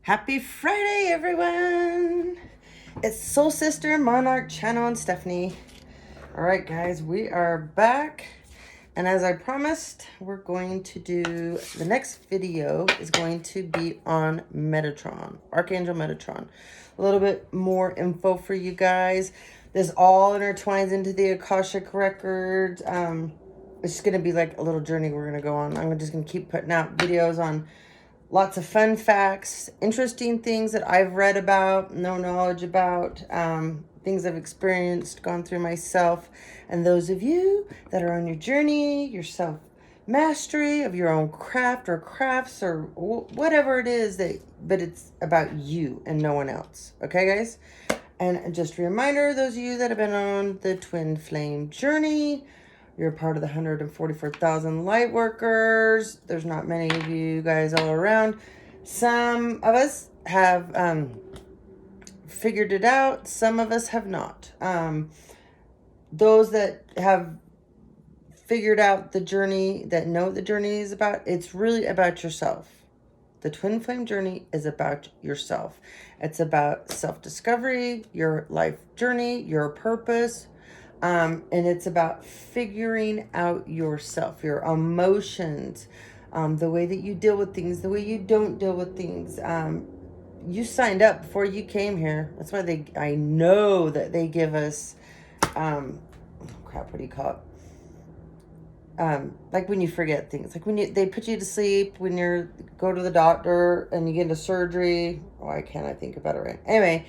Happy Friday, everyone! It's Soul Sister, Monarch, Channel, and Stephanie. All right, guys, we are back. And as I promised, we're going to do... The next video is going to be on Metatron, Archangel Metatron. A little bit more info for you guys. This all intertwines into the Akashic Records. It's going to be like a little journey we're going to go on. I'm just going to keep putting out videos on lots of fun facts, interesting things that I've read about, no knowledge about, things I've experienced, gone through myself. And those of you that are on your journey, your self-mastery of your own craft or crafts or whatever it is, but it's about you and no one else. Okay, guys? And just a reminder, those of you that have been on the Twin Flame journey, you're a part of the 144,000 light workers. There's not many of you guys all around. Some of us have figured it out. Some of us have not. Those that have figured out the journey, that know what the journey is about, it's really about yourself. The Twin Flame journey is about yourself. It's about self-discovery, your life journey, your purpose, and it's about figuring out yourself, your emotions, the way that you deal with things, the way you don't deal with things. You signed up before you came here. That's why I know that they give us, what do you call it? Like when you forget things, like when they put you to sleep, when go to the doctor and you get into surgery. Why can't I think about it right? Anyway,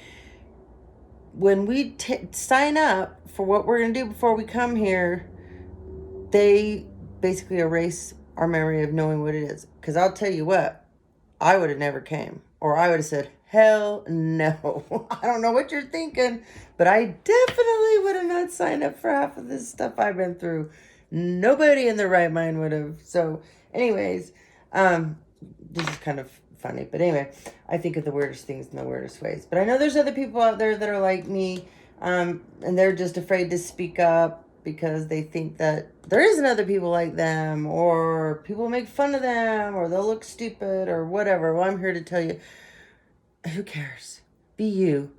when we sign up for what we're going to do before we come here, they basically erase our memory of knowing what it is. Because I'll tell you what, I would have never came. Or I would have said, hell no. I don't know what you're thinking, but I definitely would have not signed up for half of this stuff I've been through. Nobody in their right mind would have. So anyways, this is kind of funny, but anyway, I think of the weirdest things in the weirdest ways. But I know there's other people out there that are like me, and they're just afraid to speak up because they think that there isn't other people like them, or people make fun of them, or they'll look stupid, or whatever. Well, I'm here to tell you, who cares? Be you.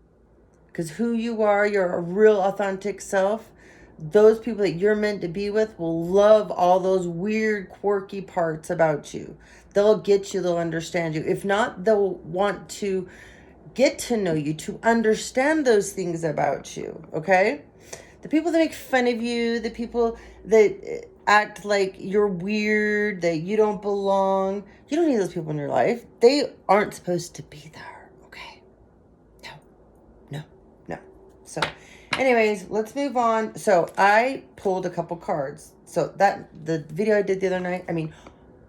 Because who you are, your real authentic self, those people that you're meant to be with will love all those weird, quirky parts about you. They'll get you, they'll understand you. If not, they'll want to get to know you, to understand those things about you, okay? The people that make fun of you, the people that act like you're weird, that you don't belong, you don't need those people in your life. They aren't supposed to be there, okay? No. So, anyways, let's move on. So, I pulled a couple cards. So, the video I did the other night,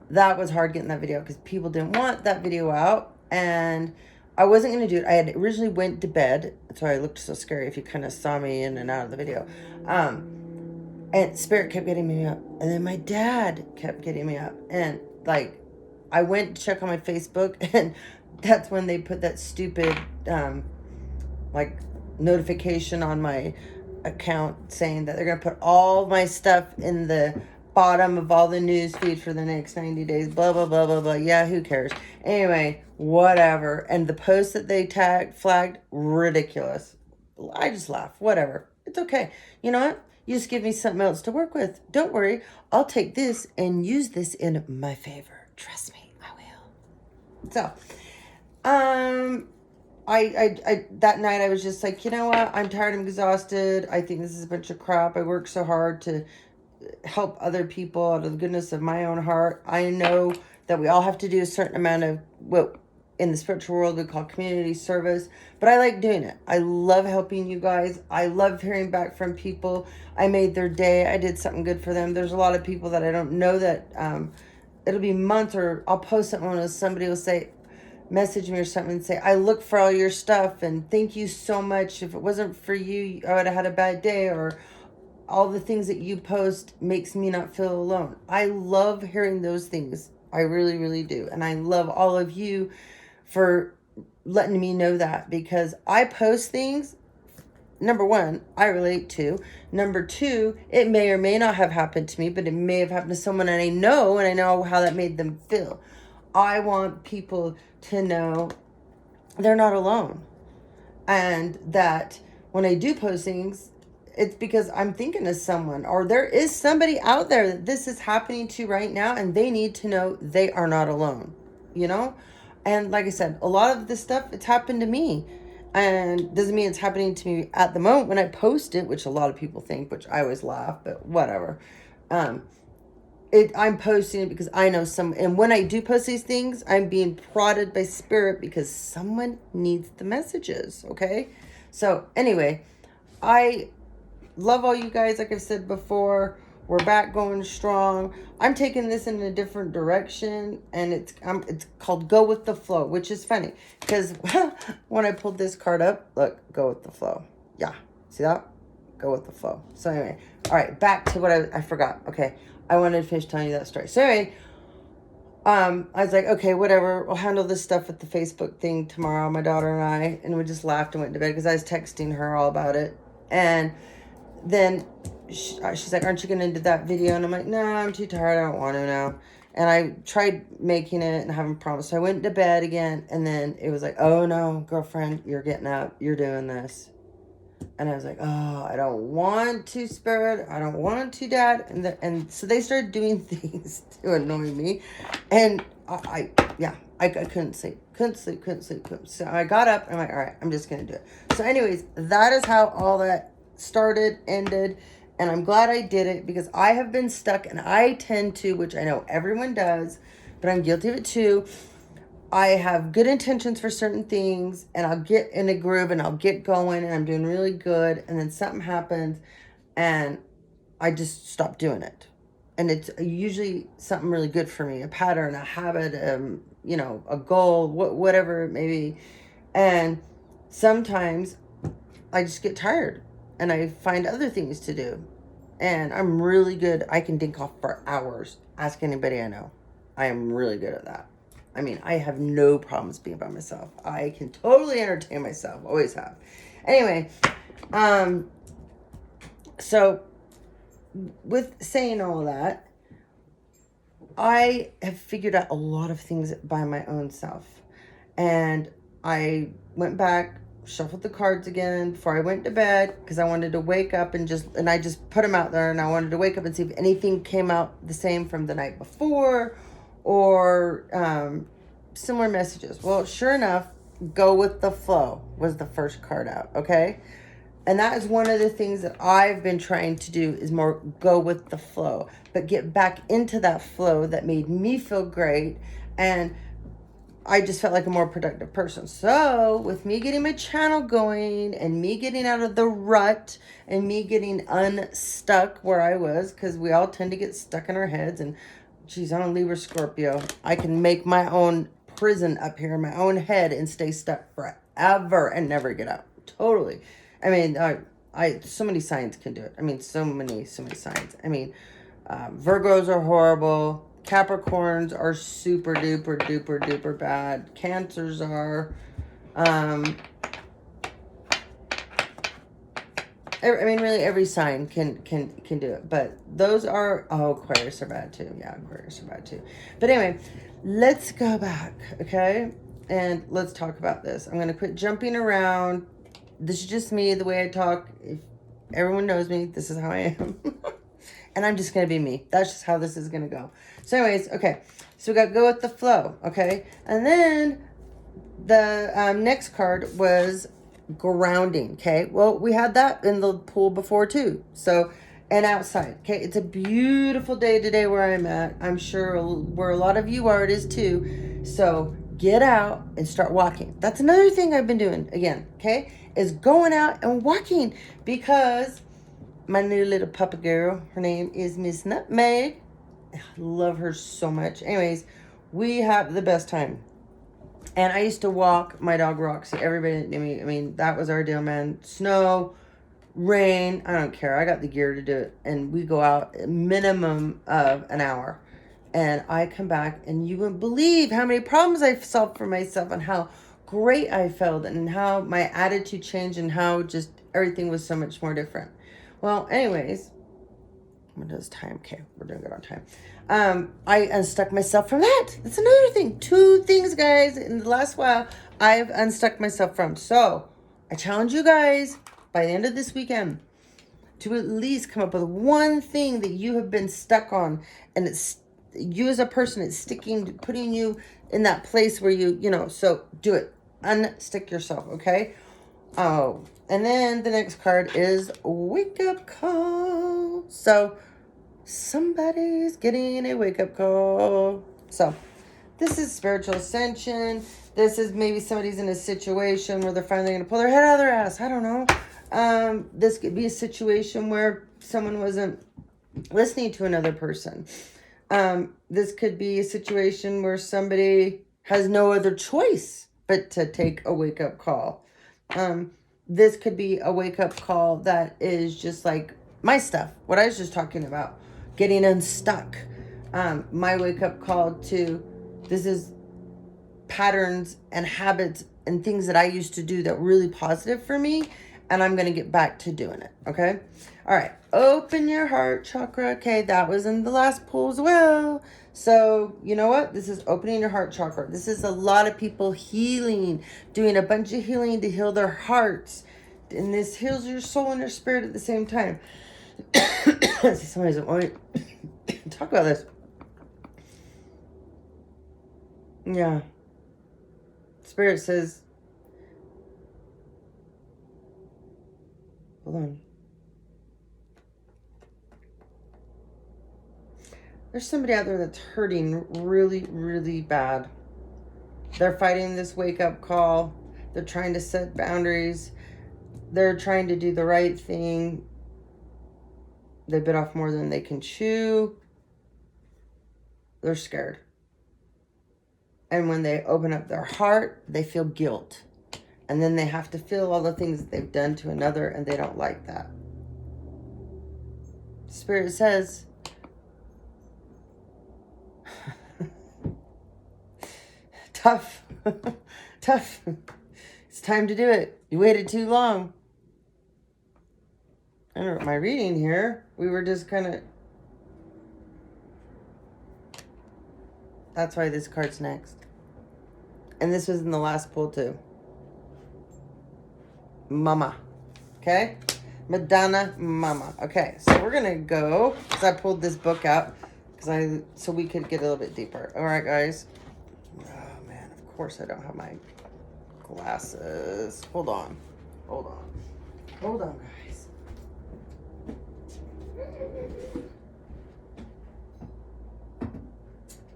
that was hard getting that video because people didn't want that video out. And I wasn't going to do it. I had originally went to bed. So, I looked so scary if you kind of saw me in and out of the video. And Spirit kept getting me up. And then my dad kept getting me up. And, I went to check on my Facebook. And that's when they put that stupid, notification on my account saying that they're going to put all my stuff in the bottom of all the news feed for the next 90 days, blah, blah, blah, blah, blah. Yeah, who cares? Anyway, whatever. And the post that they flagged, ridiculous. I just laugh. Whatever. It's okay. You know what? You just give me something else to work with. Don't worry. I'll take this and use this in my favor. Trust me, I will. So, I that night I was just like, you know what? I'm tired. I'm exhausted. I think this is a bunch of crap. I work so hard to help other people out of the goodness of my own heart. I know that we all have to do a certain amount of what in the spiritual world we call community service, but I like doing it. I love helping you guys. I love hearing back from people. I made their day. I did something good for them. There's a lot of people that I don't know that it'll be months, or I'll post something and somebody will say, message me or something and say, I look for all your stuff and thank you so much. If it wasn't for you, I would have had a bad day, or all the things that you post makes me not feel alone. I love hearing those things. I really, really do. And I love all of you for letting me know that, because I post things, number one, I relate to. Number two, it may or may not have happened to me, but it may have happened to someone and I know how that made them feel. I want people to know they're not alone. And that when I do post things, it's because I'm thinking of someone, or there is somebody out there that this is happening to right now, and they need to know they are not alone, you know? And like I said, a lot of this stuff, it's happened to me. And doesn't mean it's happening to me at the moment when I post it, which a lot of people think, which I always laugh, but whatever. Um, I'm posting it because I know some, and when I do post these things, I'm being prodded by spirit because someone needs the messages. Okay. So anyway, I love all you guys. Like I've said before, we're back going strong. I'm taking this in a different direction, and it's called Go With The Flow, which is funny because when I pulled this card up, look, Go With The Flow. Yeah. See that? Go with the flow. So anyway, all right, back to what I forgot. Okay. I wanted to finish telling you that story. So anyway, I was like, okay, whatever. We'll handle this stuff with the Facebook thing tomorrow, my daughter and I. And we just laughed and went to bed because I was texting her all about it. And then she's like, aren't you going to do that video? And I'm like, no, I'm too tired. I don't want to now. And I tried making it and having problems. So I went to bed again. And then it was like, oh no, girlfriend, you're getting up. You're doing this. And I was like, oh, I don't want to, Spirit. I don't want to, Dad. And so they started doing things to annoy me. And I couldn't sleep. So I got up and I'm like, all right, I'm just going to do it. So anyways, that is how all that started, ended. And I'm glad I did it because I have been stuck, and I tend to, which I know everyone does, but I'm guilty of it too. I have good intentions for certain things, and I'll get in a groove and I'll get going and I'm doing really good. And then something happens and I just stop doing it. And it's usually something really good for me, a pattern, a habit, a goal, whatever it may be. And sometimes I just get tired and I find other things to do. And I'm really good. I can dink off for hours. Ask anybody I know. I am really good at that. I mean, I have no problems being by myself. I can totally entertain myself. Always have. Anyway, so with saying all that, I have figured out a lot of things by my own self. And I went back, shuffled the cards again before I went to bed because I wanted to wake up and I just put them out there, and I wanted to wake up and see if anything came out the same from the night before or similar messages. Well, sure enough, Go With The Flow was the first card out, okay? And that is one of the things that I've been trying to do is more go with the flow, but get back into that flow that made me feel great. And I just felt like a more productive person. So with me getting my channel going and me getting out of the rut and me getting unstuck where I was, because we all tend to get stuck in our heads. And geez, I'm a Libra Scorpio. I can make my own prison up here in my own head and stay stuck forever and never get out. Totally. I mean, so many signs can do it. I mean, so many signs. I mean, Virgos are horrible. Capricorns are super duper bad. Cancers are, really every sign can do it. But those are, Aquarius are bad too. Yeah, Aquarius are bad too. But anyway, let's go back, okay? And let's talk about this. I'm going to quit jumping around. This is just me, the way I talk. If everyone knows me, this is how I am. And I'm just going to be me. That's just how this is going to go. So anyways, okay. So we got Go With The Flow, okay? And then the next card was grounding, okay? Well, we had that in the pool before too. So, and outside, okay? It's a beautiful day today where I'm at. I'm sure where a lot of you are, it is too. So get out and start walking. That's another thing I've been doing again, okay? Is going out and walking because my new little puppy girl, her name is Miss Nutmeg. I love her so much. Anyways, we have the best time. And I used to walk my dog Roxy. Everybody that knew me, I mean, that was our deal, man. Snow, rain, I don't care. I got the gear to do it. And we go out a minimum of an hour. And I come back and you wouldn't believe how many problems I've solved for myself and how great I felt and how my attitude changed and how just everything was so much more different. Well, anyways, What is time? Okay, we're doing good on time. I unstuck myself from that. That's another thing. 2 things, guys, in the last while I've unstuck myself from. So I challenge you guys by the end of this weekend to at least come up with 1 thing that you have been stuck on, and it's you as a person, it's sticking, putting you in that place where so do it. Unstick yourself, okay? Oh, and then the next card is wake up call. So somebody's getting a wake up call. So this is spiritual ascension. This is maybe somebody's in a situation where they're finally going to pull their head out of their ass. I don't know. This could be a situation where someone wasn't listening to another person. This could be a situation where somebody has no other choice but to take a wake up call. This could be a wake up call that is just like my stuff, what I was just talking about, getting unstuck. My wake up call to this is patterns and habits and things that I used to do that were really positive for me, and I'm going to get back to doing it. Okay. All right. Open your heart chakra. Okay. That was in the last pull as well. So you know what? This is opening your heart chakra. This is a lot of people healing, doing a bunch of healing to heal their hearts. And this heals your soul and your spirit at the same time. See, somebody doesn't want to talk about this. Yeah. Spirit says, hold on. There's somebody out there that's hurting really, really bad. They're fighting this wake-up call. They're trying to set boundaries. They're trying to do the right thing. They bit off more than they can chew. They're scared. And when they open up their heart, they feel guilt. And then they have to feel all the things that they've done to another, and they don't like that. Spirit says, tough. Tough. It's time to do it. You waited too long. I don't know my reading here. We were just kind of... That's why this card's next. And this was in the last pull too. Mama. Okay? Madonna, Mama. Okay, so we're going to go, because I pulled this book out, so we could get a little bit deeper. All right, guys. Oh, man, of course I don't have my glasses. Hold on. Hold on. Hold on, guys.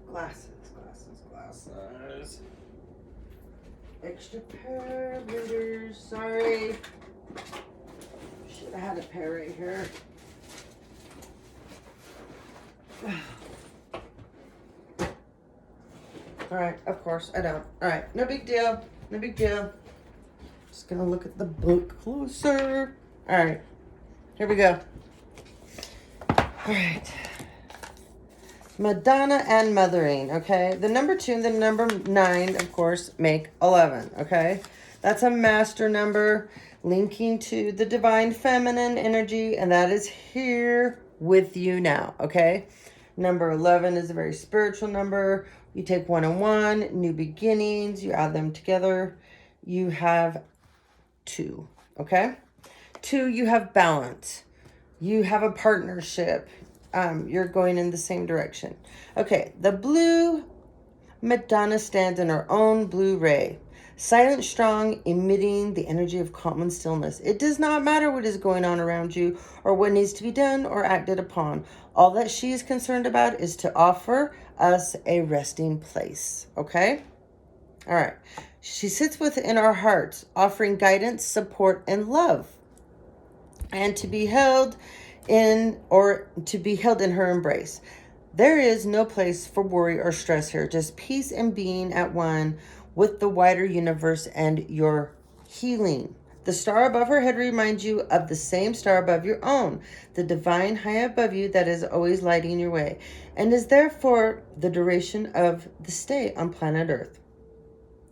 Glasses. Extra pair of readers. Sorry. Should have had a pair right here. Alright, of course, I don't. Alright, no big deal. No big deal. Just gonna look at the book closer. Alright, here we go. Alright. Madonna and mothering, okay? The number 2 and the number 9, of course, make 11, okay? That's a master number linking to the divine feminine energy, and that is here with you now, okay? Number 11 is a very spiritual number. You take 1 and 1, new beginnings, you add them together. You have 2, okay? 2, you have balance. You have a partnership. You're going in the same direction. Okay, the blue Madonna stands in her own blue ray, silent, strong, emitting the energy of calm and stillness. It does not matter what is going on around you or what needs to be done or acted upon. All that she is concerned about is to offer us a resting place. Okay? All right. She sits within our hearts, offering guidance, support, and love, and to be held in her embrace. There is no place for worry or stress here, just peace and being at one with the wider universe and your healing. The star above her head reminds you of the same star above your own, the divine high above you that is always lighting your way, and is there for the duration of the stay on planet Earth.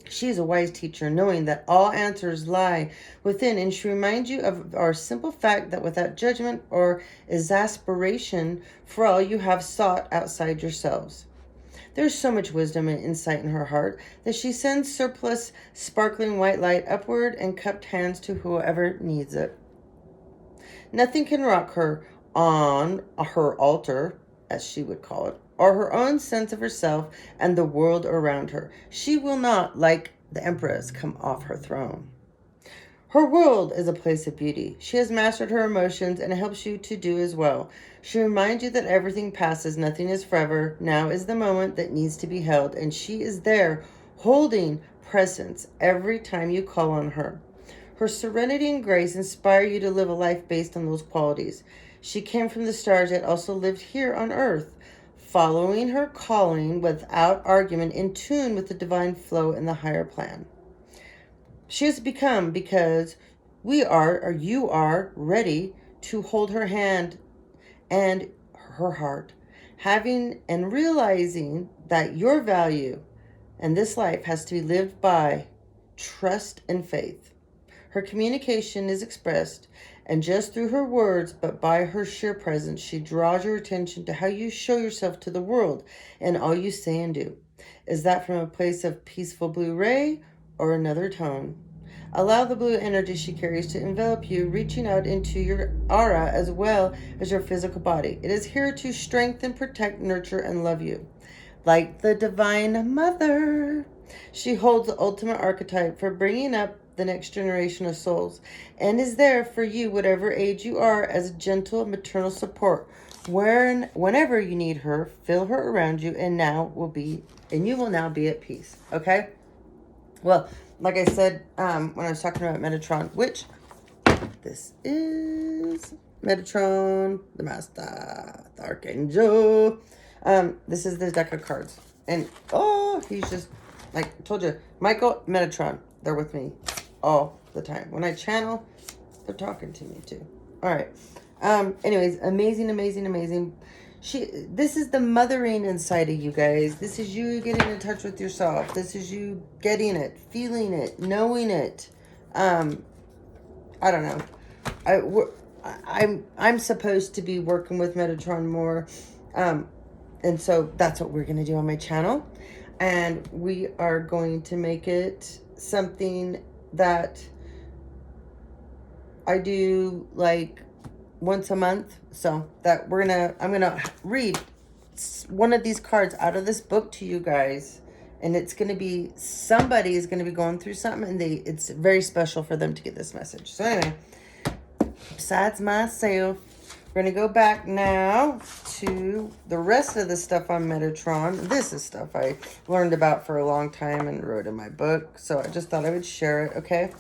She is a wise teacher, knowing that all answers lie within, and she reminds you of our simple fact that without judgment or exasperation for all you have sought outside yourselves. There's so much wisdom and insight in her heart that she sends surplus, sparkling white light upward and cupped hands to whoever needs it. Nothing can rock her on her altar, as she would call it, or her own sense of herself and the world around her. She will not, like the Empress, come off her throne. Her world is a place of beauty. She has mastered her emotions and helps you to do as well. She reminds you that everything passes, nothing is forever. Now is the moment that needs to be held, and she is there holding presence every time you call on her. Her serenity and grace inspire you to live a life based on those qualities. She came from the stars yet also lived here on earth, following her calling without argument, in tune with the divine flow in the higher plan. She has become because we are, or you are, ready to hold her hand and her heart, having and realizing that your value and this life has to be lived by trust and faith. Her communication is expressed, and just through her words, but by her sheer presence, she draws your attention to how you show yourself to the world and all you say and do. Is that from a place of peaceful blue ray or another tone? Allow the blue energy she carries to envelop you, reaching out into your aura as well as your physical body. It is here to strengthen, protect, nurture, and love you. Like the Divine Mother, she holds the ultimate archetype for bringing up the next generation of souls and is there for you, whatever age you are, as a gentle maternal support. Whenever you need her, feel her around you, and you will now be at peace. Okay? Well, like I said, when I was talking about Metatron, which this is Metatron, the Master, the Archangel. This is the deck of cards. And, he's just, like I told you, Michael, Metatron, they're with me all the time. When I channel, they're talking to me too. All right. Anyways, amazing, amazing, amazing. This is the mothering inside of you guys. This is you getting in touch with yourself. This is you getting it, feeling it, knowing it. I don't know. I'm supposed to be working with Metatron more. And so that's what we're going to do on my channel. And we are going to make it something that I do like once a month. So that I'm going to read one of these cards out of this book to you guys. And it's going to be, somebody is going to be going through something, and it's very special for them to get this message. So anyway, besides myself, we're going to go back now to the rest of the stuff on Metatron. This is stuff I learned about for a long time and wrote in my book. So I just thought I would share it, okay?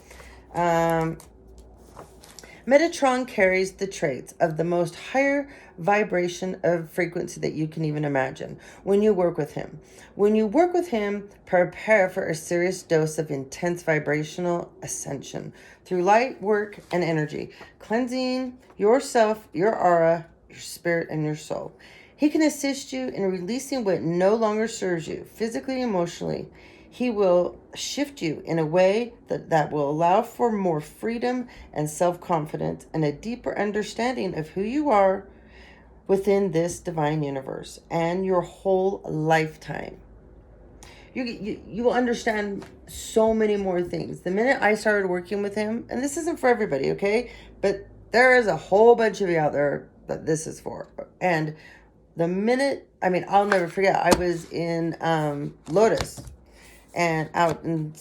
Metatron carries the traits of the most higher vibration of frequency that you can even imagine when you work with him. When you work with him, prepare for a serious dose of intense vibrational ascension through light work and energy, cleansing yourself, your aura, your spirit, and your soul. He can assist you in releasing what no longer serves you, physically, emotionally. He will shift you in a way that will allow for more freedom and self-confidence and a deeper understanding of who you are within this divine universe and your whole lifetime. You will understand so many more things. The minute I started working with him, and this isn't for everybody, okay? But there is a whole bunch of you out there that this is for. And the minute, I'll never forget, I was in Lotus and out in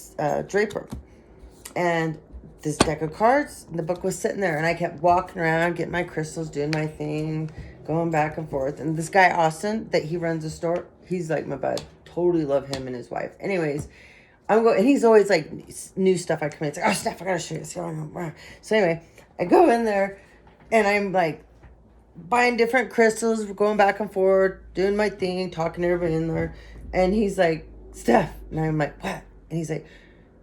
Draper, and this deck of cards, the book was sitting there, and I kept walking around, getting my crystals, doing my thing, going back and forth. And this guy Austin, that he runs a store, he's like my bud. Totally love him and his wife. Anyways, and he's always like new stuff I come in. It's like, oh Steph, I gotta show you this. So anyway, I go in there, and I'm like buying different crystals, going back and forth, doing my thing, talking to everybody in there, and he's like, Steph, and I'm like, what? And he's like,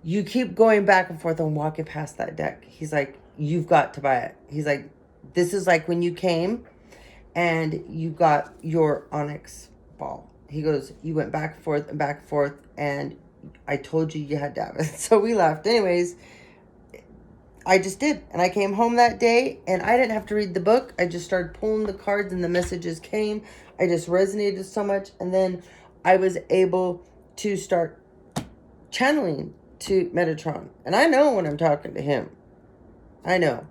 you keep going back and forth and walking past that deck. He's like, you've got to buy it. He's like, this is like when you came and you got your onyx ball. He goes, you went back and forth, and I told you had to have it. So we left. Anyways, I just did. And I came home that day and I didn't have to read the book. I just started pulling the cards and the messages came. I just resonated so much. And then I was able to start channeling to Metatron. And I know when I'm talking to him. I know.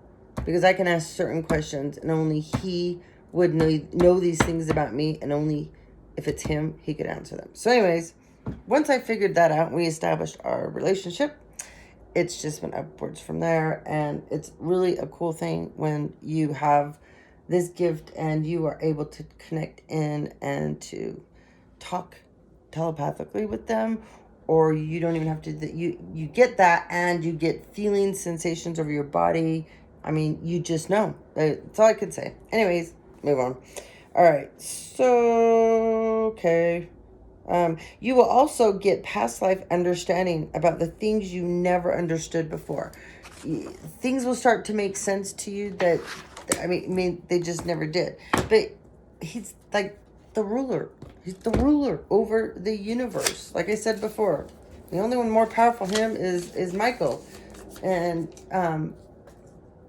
Because I can ask certain questions and only he would know these things about me. And only if it's him, he could answer them. So anyways, once I figured that out and we established our relationship, it's just been upwards from there. And it's really a cool thing when you have this gift and you are able to connect in and to talk telepathically with them, or you don't even have to, you get that and you get feelings, sensations over your body. I mean, you just know. That's all I could say. Anyways, move on. All right. So, okay. You will also get past life understanding about the things you never understood before. Things will start to make sense to you that, I mean, they just never did. But he's like the ruler. He's the ruler over the universe. Like I said before, the only one more powerful than him is Michael. And,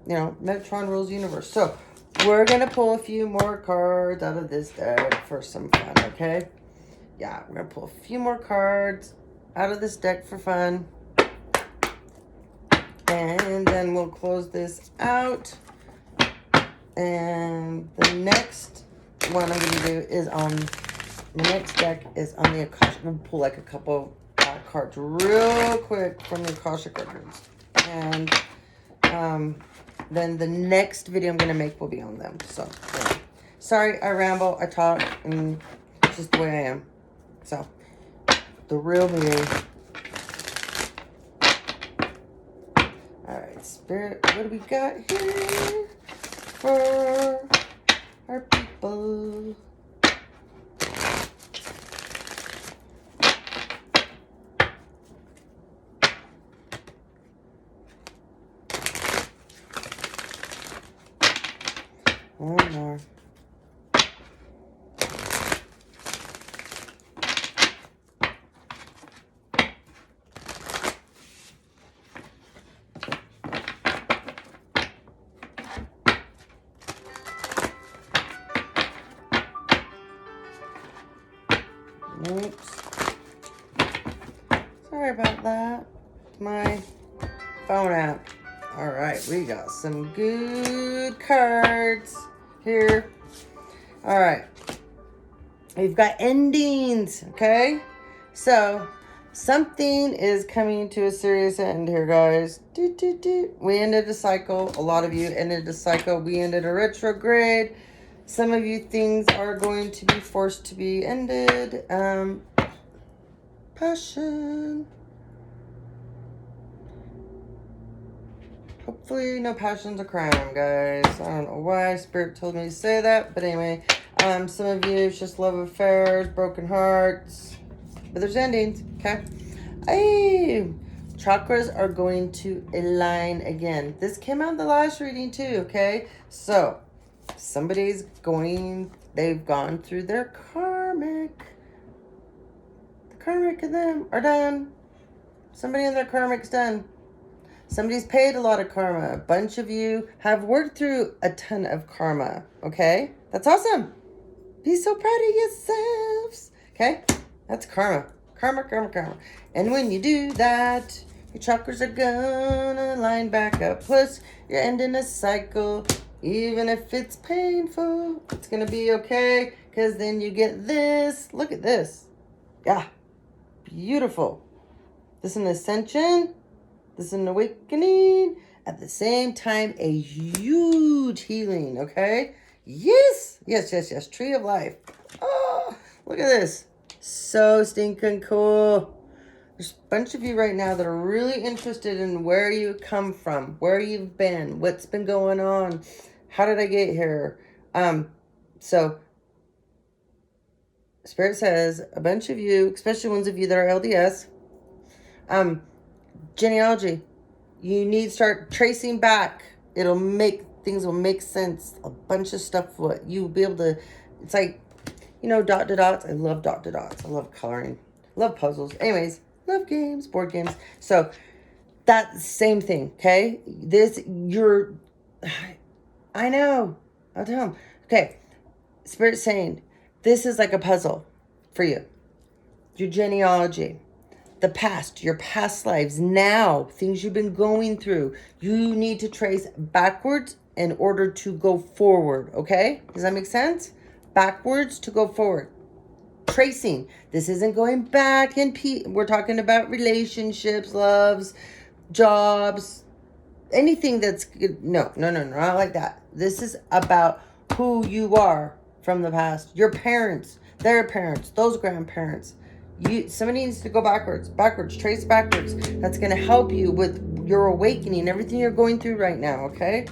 Metatron rules the universe. So we're going to pull a few more cards out of this deck for some fun, okay? Yeah, we're going to pull a few more cards out of this deck for fun. And then we'll close this out. And the next one I'm going to do is on, the next deck is on the Akashic. I'm going to pull like a couple cards real quick from the Akashic records. And then the next video I'm going to make will be on them. So, yeah. Sorry, I ramble, I talk, and it's just the way I am. So, the real me. Alright, Spirit, what do we got here for our people? One more. Oops. Sorry about that. My phone app. Alright, we got some good cards here. Alright. We've got endings, okay? So, something is coming to a serious end here, guys. We ended a cycle. A lot of you ended a cycle. We ended a retrograde. Some of you, things are going to be forced to be ended. Passion. Hopefully no passion's a crime, guys. I don't know why Spirit told me to say that. But anyway, some of you, it's just love affairs, broken hearts. But there's endings, okay? Hey, chakras are going to align again. This came out in the last reading too, okay? So, somebody's they've gone through their karmic. The karmic and them are done. Somebody in their karmic's done. Somebody's paid a lot of karma. A bunch of you have worked through a ton of karma, okay? That's awesome. Be so proud of yourselves, okay? That's karma. Karma. And when you do that, your chakras are gonna line back up. Plus, you're ending a cycle. Even if it's painful, it's going to be okay. Because then you get this. Look at this. Yeah. Beautiful. This is an ascension. This is an awakening. At the same time, a huge healing. Okay? Yes. Tree of life. Oh, look at this. So stinking cool. There's a bunch of you right now that are really interested in where you come from, where you've been, what's been going on. How did I get here? So Spirit says a bunch of you, especially ones of you that are LDS, genealogy, you need to start tracing back. Things will make sense. A bunch of stuff, what you'll be able to, it's like, dot to dots. I love dot to dots. I love coloring. Love puzzles. Anyways, Love games, board games. So that same thing, okay? I know. I'll tell him. Okay, Spirit's saying this is like a puzzle for you. Your genealogy, the past, your past lives, now, things you've been going through. You need to trace backwards in order to go forward, okay? Does that make sense? Backwards to go forward. Tracing. This isn't going back and we're talking about relationships, loves, jobs, anything that's good. No, not like that. This is about who you are from the past. Your parents, their parents, those grandparents. Somebody needs to go backwards, trace backwards. That's going to help you with your awakening, everything you're going through right now, okay?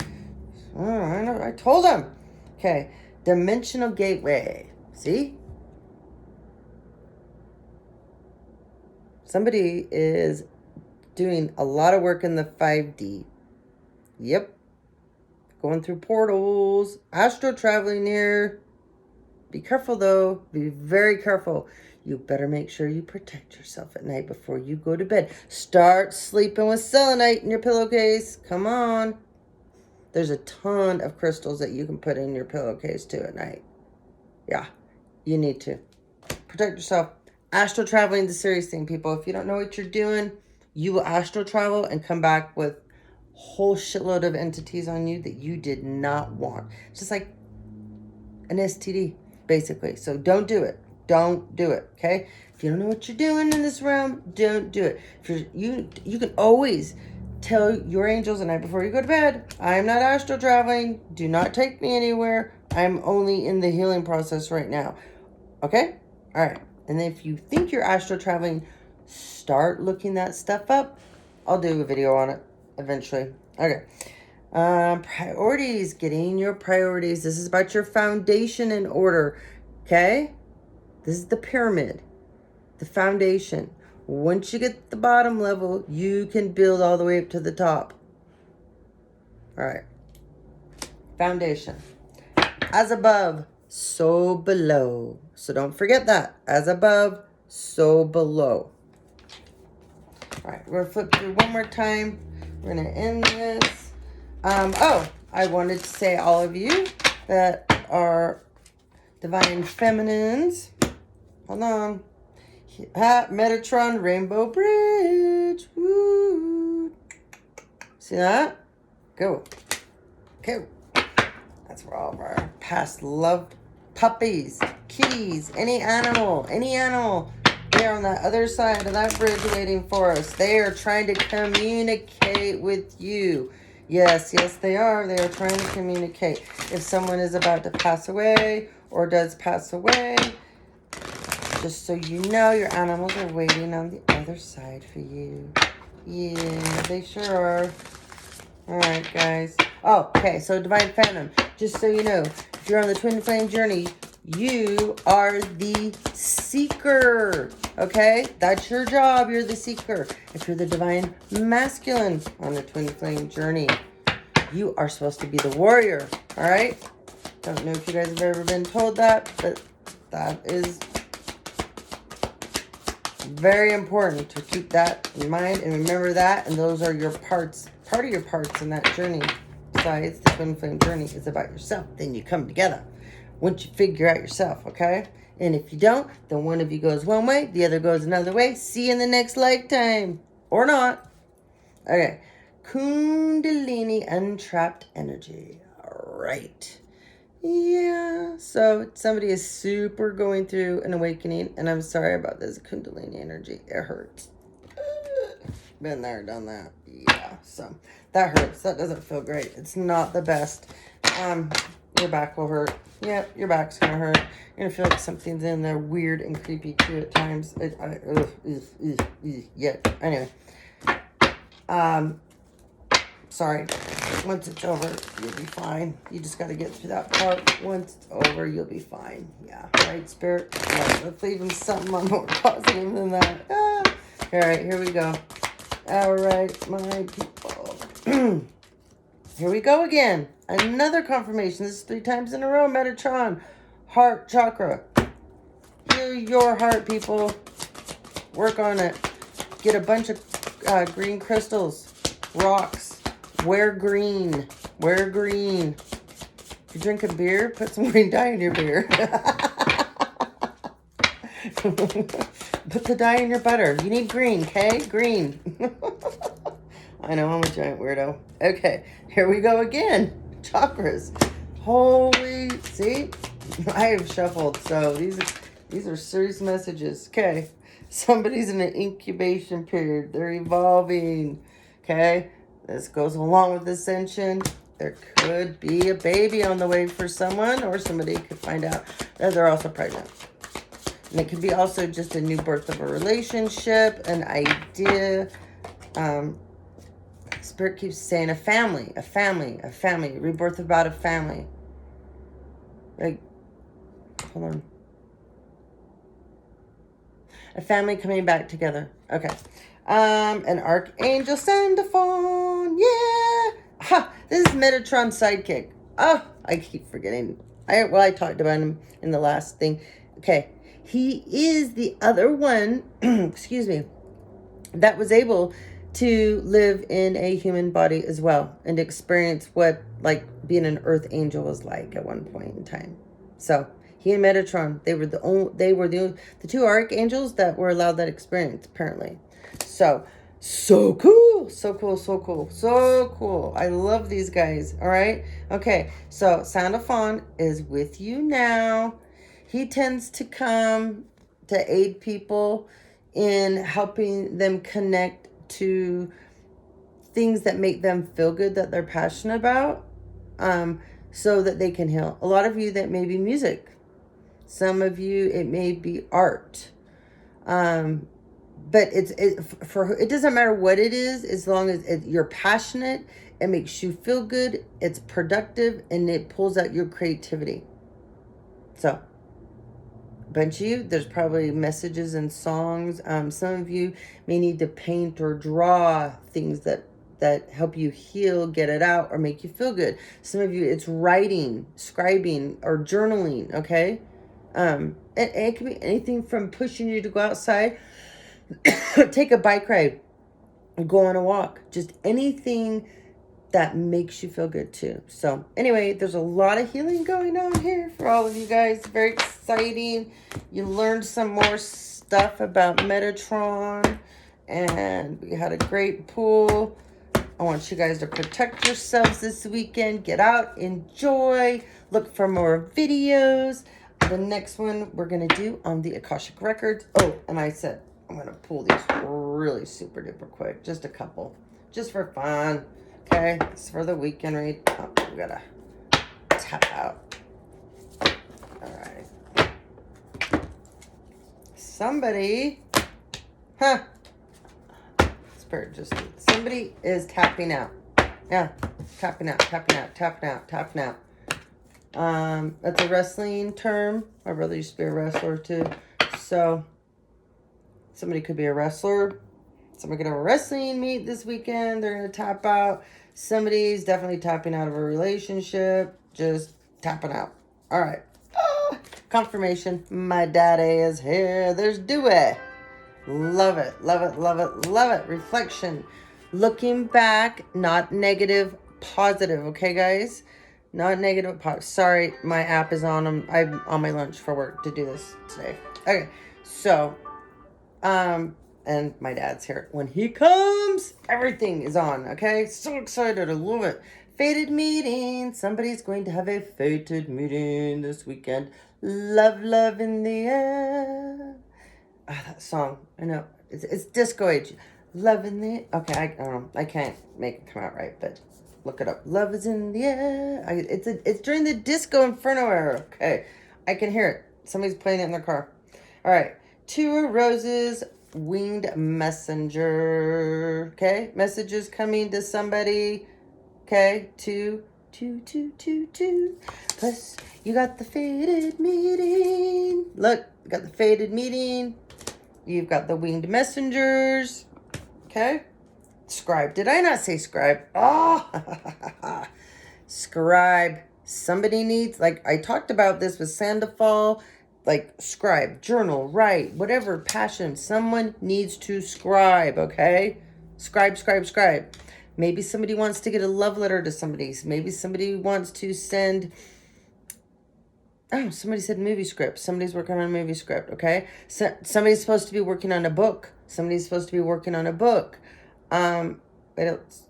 I told him. Okay, dimensional gateway. See? Somebody is doing a lot of work in the 5D. Yep. Going through portals, astro traveling here. Be careful though. Be very careful. You better make sure you protect yourself at night before you go to bed. Start sleeping with selenite in your pillowcase. Come on. There's a ton of crystals that you can put in your pillowcase too at night. Yeah, you need to. Protect yourself. Astral traveling is a serious thing, people. If you don't know what you're doing, you will astral travel and come back with a whole shitload of entities on you that you did not want. It's just like an STD, basically. So don't do it. Don't do it, okay? If you don't know what you're doing in this realm, don't do it. If you can always tell your angels the night before you go to bed, I am not astral traveling. Do not take me anywhere. I'm only in the healing process right now. Okay? All right. And then if you think you're astral traveling, start looking that stuff up. I'll do a video on it eventually. Okay. Priorities. Getting your priorities. This is about your foundation in order. Okay? This is the pyramid. The foundation. Once you get the bottom level, you can build all the way up to the top. All right. Foundation. As above, so below. So don't forget that. As above, so below. All right. We're going to flip through one more time. We're going to end this. I wanted to say all of you that are divine feminines. Hold on. Metatron Rainbow Bridge. Woo. See that? Go. Go. That's where all of our past loved puppies, kitties, any animal. They are on the other side of that bridge waiting for us. They are trying to communicate with you. Yes, they are. They are trying to communicate. If someone is about to pass away or does pass away, just so you know, your animals are waiting on the other side for you. Yeah, they sure are. All right, guys. Oh, okay, so Divine Phantom, just so you know, if you're on the Twin Flame journey, you are the seeker, okay? That's your job. You're the seeker. If you're the Divine Masculine on the Twin Flame journey, you are supposed to be the warrior, all right? Don't know if you guys have ever been told that, but that is very important to keep that in mind and remember that. And those are your parts, part of your parts in that journey. Besides, the Twin Flame journey is about yourself. Then you come together once you figure out yourself, okay? And if you don't, then one of you goes one way, the other goes another way. See you in the next lifetime. Or not. Okay. Kundalini untrapped energy. All right. Yeah, so somebody is super going through an awakening, and I'm sorry about this Kundalini energy. It hurts. Been there, done that. Yeah, so that hurts. That doesn't feel great. It's not the best. Your back will hurt. Yep, your back's gonna hurt. You're gonna feel like something's in there weird and creepy too at times. Yeah. Anyway, sorry. Once it's over, you'll be fine. You just got to get through that part. Once it's over, you'll be fine. Yeah. Right, Spirit? Right, let's leave him something more positive than that. All right, here we go. All right, my people. Here we go again. Another confirmation. This is 3 times in a row. Metatron. Heart chakra. Heal your heart, people. Work on it. get a bunch of green crystals, rocks. Wear green. Wear green. If you're drinking beer, put some green dye in your beer. Put the dye in your butter. You need green, okay? Green. I know, I'm a giant weirdo. Okay, here we go again. Chakras. Holy, see? I have shuffled, so these are serious messages. Okay, somebody's in an incubation period. They're evolving. Okay, this goes along with ascension. There could be a baby on the way for someone, or somebody could find out that they're also pregnant. And it could be also just a new birth of a relationship, an idea. Spirit keeps saying a family, rebirth about a family. Like, hold on. A family coming back together. Okay. An Archangel Sandophone. Yeah. Ha! This is Metatron's sidekick. Oh, I keep forgetting. I talked about him in the last thing. Okay. He is the other one, excuse me, that was able to live in a human body as well and experience what like being an earth angel was like at one point in time. So he and Metatron, they were the two archangels that were allowed that experience, apparently. So cool. So cool. I love these guys. All right. Okay. So Sandophone is with you now. He tends to come to aid people in helping them connect to things that make them feel good, that they're passionate about, so that they can heal. A lot of you, that may be music. Some of you, it may be art. But it doesn't matter what it is, as long as you're passionate, it makes you feel good, it's productive, and it pulls out your creativity. So bunch of you, there's probably messages and songs. Some of you may need to paint or draw things that help you heal, get it out, or make you feel good. Some of you, it's writing, scribing, or journaling. Okay, and it can be anything from pushing you to go outside, take a bike ride, go on a walk, just anything that makes you feel good too. So anyway, there's a lot of healing going on here for all of you guys. Very exciting. You learned some more stuff about Metatron, and we had a great pool. I want you guys to protect yourselves this weekend. Get out, enjoy, look for more videos. The next one we're going to do on the Akashic Records. Oh, and I said I'm going to pull these really super duper quick. Just a couple. Just for fun. Okay, it's for the weekend read. Oh, we gotta tap out. All right. Somebody, Spirit just, somebody is tapping out. Yeah, tapping out. That's a wrestling term. My brother used to be a wrestler too. So, somebody could be a wrestler. Somebody could have a wrestling meet this weekend. They're going to tap out. Somebody's definitely tapping out of a relationship. Just tapping out. All right. Confirmation. My daddy is here. There's Dewey. Love it. Reflection. Looking back, not negative, positive. Okay, guys? Not negative, positive. Sorry, my app is on. I'm on my lunch for work to do this today. Okay. So, and my dad's here. When he comes, everything is on, okay? So excited. I love it. Fated meeting. Somebody's going to have a fated meeting this weekend. Love in the air. That song. I know. It's disco age. Love in the... Okay, I don't know. I can't make it come out right, but look it up. Love is in the air. It's during the Disco Inferno era. Okay. I can hear it. Somebody's playing it in their car. All right. 2 of Roses, Winged Messenger. Okay, messages coming to somebody. Okay, 2. Plus, you got the fated meeting. Look, you got the fated meeting. You've got the winged messengers. Okay, scribe. Did I not say scribe? Oh, scribe. Somebody needs, like I talked about this with Sandoval. like scribe, journal, write, whatever passion. Someone needs to scribe, okay? Scribe, scribe, scribe. Maybe somebody wants to get a love letter to somebody. Maybe somebody wants to send... Oh, somebody said movie script. Somebody's working on a movie script, okay? So, somebody's supposed to be working on a book. Somebody's supposed to be working on a book. What else?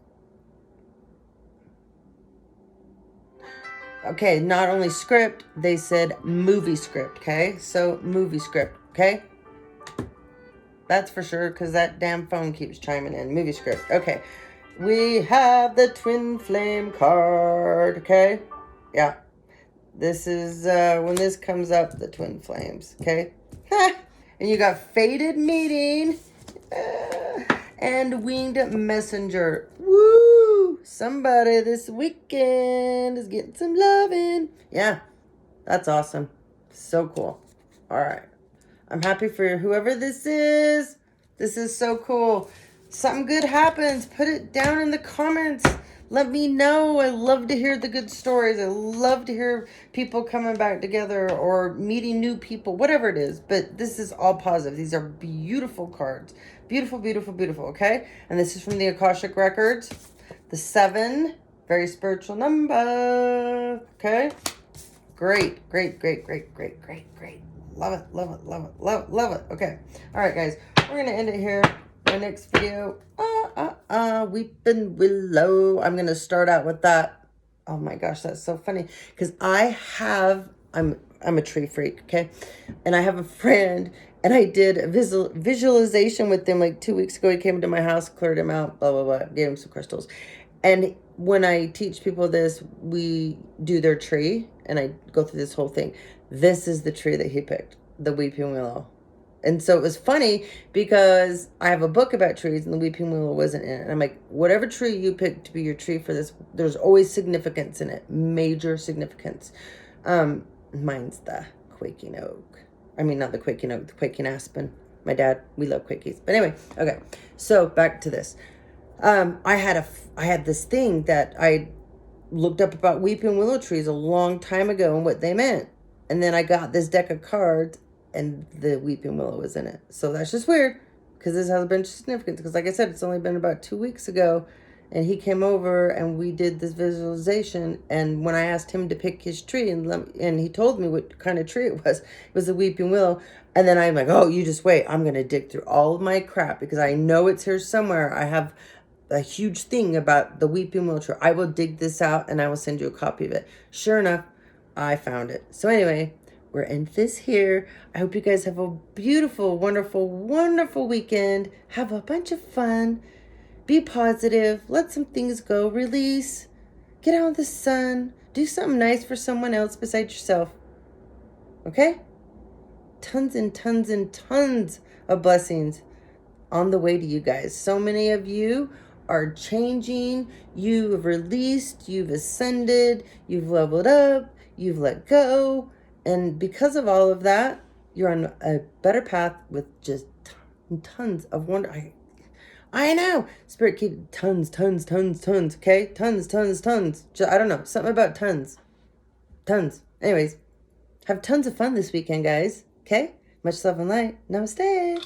Okay, not only script, they said movie script, okay? So, movie script, okay? That's for sure, because that damn phone keeps chiming in. Movie script, okay. We have the twin flame card, okay? Yeah. This is, when this comes up, the twin flames, okay? And you got fated meeting and winged messenger. Woo! Somebody this weekend is getting some loving. Yeah, that's awesome. So cool. All right. I'm happy for whoever this is. This is so cool. Something good happens. Put it down in the comments. Let me know. I love to hear the good stories. I love to hear people coming back together or meeting new people, whatever it is. But this is all positive. These are beautiful cards. Beautiful, beautiful, beautiful, okay? And this is from the Akashic Records. The 7, very spiritual number, okay? Great, great, great, great, great, great, great. Love it, love it, love it, love it, love it. Okay. All right, guys. We're going to end it here. My next video, Weeping Willow. I'm going to start out with that. Oh my gosh, that's so funny. Because I'm a tree freak, okay? And I have a friend, and I did a visualization with them like 2 weeks ago. He came to my house, cleared him out, blah, blah, blah. Gave him some crystals. And when I teach people this, we do their tree, and I go through this whole thing. This is the tree that he picked, the Weeping Willow. And so it was funny because I have a book about trees and the Weeping Willow wasn't in it. And I'm like, whatever tree you pick to be your tree for this, there's always significance in it. Major significance. Mine's the quaking oak. I mean, not the quaking oak, the quaking aspen. My dad, we love quakies. But anyway, okay. So back to this. I had this thing that I looked up about Weeping Willow trees a long time ago and what they meant. And then I got this deck of cards and the Weeping Willow was in it. So that's just weird because this has a bunch of significance. Because like I said, it's only been about 2 weeks ago and he came over and we did this visualization. And when I asked him to pick his tree and he told me what kind of tree it was the Weeping Willow. And then I'm like, oh, you just wait. I'm going to dig through all of my crap because I know it's here somewhere. I have a huge thing about the Weeping Willow tree. I will dig this out and I will send you a copy of it. Sure enough, I found it. So anyway, we're in this here. I hope you guys have a beautiful, wonderful, wonderful weekend. Have a bunch of fun. Be positive. Let some things go. Release. Get out in the sun. Do something nice for someone else besides yourself. Okay? Tons and tons and tons of blessings on the way to you guys. So many of you are changing. You have released. You've ascended. You've leveled up. You've let go. And because of all of that, you're on a better path with just tons of wonder. I know. Spirit, keep tons, okay? Tons. I don't know. Something about tons. Tons. Anyways, have tons of fun this weekend, guys. Okay? Much love and light. Namaste.